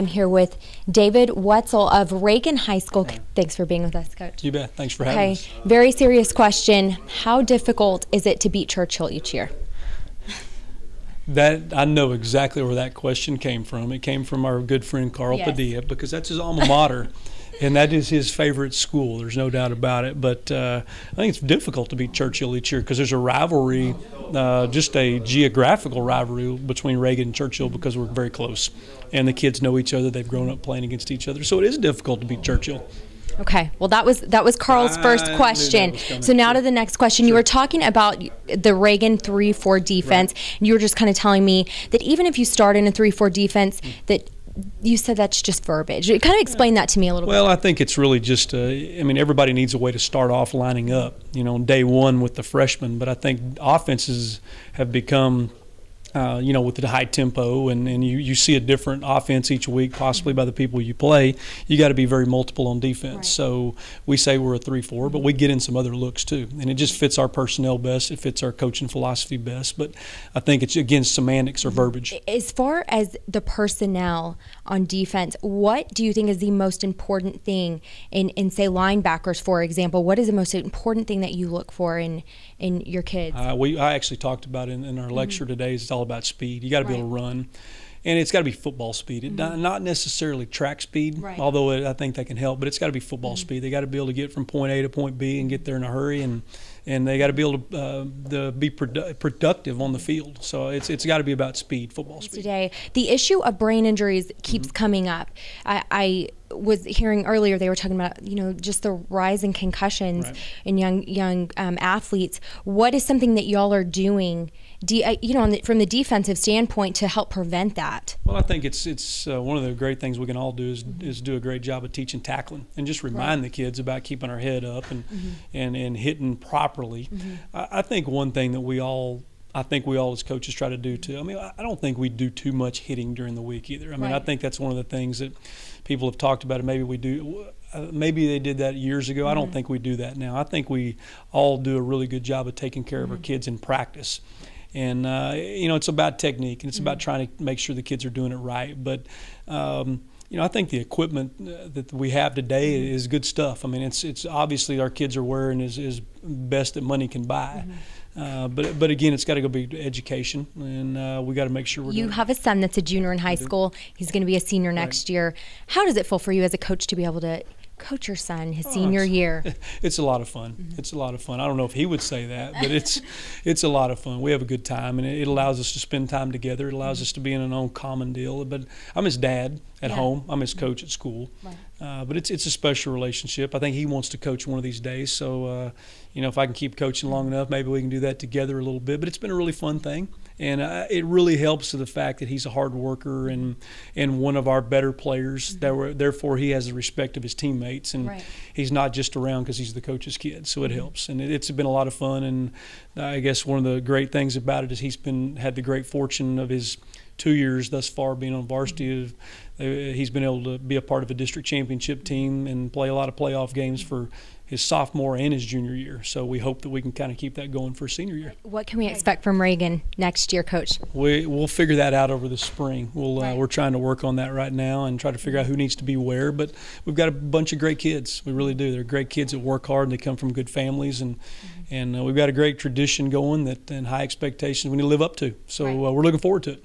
I'm here with David Wetzel of Reagan High School. Thanks for being with us, Coach. You bet. Thanks for having us. Very serious question. How difficult is it to beat Churchill each year? That I know exactly where that question came from. It came from our good friend Carl Padilla, because that's his alma mater. And that is his favorite school. There's no doubt about it. But I think it's difficult to beat Churchill each year because there's a rivalry, just a geographical rivalry between Reagan and Churchill because we're very close. And the kids know each other. They've grown up playing against each other. So it is difficult to beat Churchill. Okay. Well, that was Carl's first question. So now to the next question. Sure. You were talking about the Reagan 3-4 defense. Right. And you were just kind of telling me that even if you start in a 3-4 defense, that you said that's just verbiage. Kind of explain that to me a little bit. Well, I think it's really just, I mean, everybody needs a way to start off lining up, you know, day one with the freshmen. But I think offenses have become, you know, with the high tempo and you see a different offense each week, possibly by the people you play, you got to be very multiple on defense. Right. So we say we're a 3-4, but we get in some other looks too. And it just fits our personnel best. It fits our coaching philosophy best. But I think it's, again, semantics or verbiage. As far as the personnel on defense, what do you think is the most important thing in say, linebackers, for example? What is the most important thing that you look for in your kids? I actually talked about it in our lecture today. It's all about speed. You got to be able to run, and it's got to be football speed. Not necessarily track speed, although I think that can help. But it's got to be football speed. They got to be able to get from point A to point B and get there in a hurry, and they got to be able to be productive on the field. So it's got to be about speed, football speed. Today, the issue of brain injuries keeps coming up. I was hearing earlier they were talking about, you know, just the rise in concussions in young athletes. What is something that y'all are doing, you know, from the defensive standpoint to help prevent that? Well, I think it's one of the great things we can all do is do a great job of teaching tackling and just remind the kids about keeping our head up and hitting properly. I think one thing that we all as coaches try to do too. I mean, I don't think we do too much hitting during the week either. I mean, I think that's one of the things that people have talked about, and maybe we do. Maybe they did that years ago. I don't think we do that now. I think we all do a really good job of taking care of our kids in practice. And, you know, it's about technique, and it's about trying to make sure the kids are doing it right. But, you know, I think the equipment that we have today is good stuff. I mean, it's obviously our kids are wearing is best that money can buy. But again, it's got to go be education, and we got to make sure we're. You have a son that's a junior in high school. He's going to be a senior next year. How does it feel for you as a coach to be able to coach your son his senior year? It's a lot of fun. It's a lot of fun. I don't know if he would say that, but it's a lot of fun. We have a good time, and it allows us to spend time together. It allows us to be in an own common deal. But I'm his dad at home. I'm his coach at school. But it's a special relationship. I think he wants to coach one of these days. So, you know, if I can keep coaching long enough, maybe we can do that together a little bit. But it's been a really fun thing. And it really helps to the fact that he's a hard worker and one of our better players. Therefore, he has the respect of his teammates. And he's not just around because he's the coach's kid. So it helps. And it's been a lot of fun. And I guess one of the great things about it is he's had the great fortune of his 2 years thus far being on varsity. He's been able to be a part of a district championship team and play a lot of playoff games for his sophomore and his junior year. So we hope that we can kind of keep that going for his senior year. What can we expect from Reagan next year, Coach? We'll figure that out over the spring. We're trying to work on that right now and try to figure out who needs to be where. But we've got a bunch of great kids. We really do. They're great kids that work hard and they come from good families. And we've got a great tradition going and high expectations we need to live up to. So we're looking forward to it.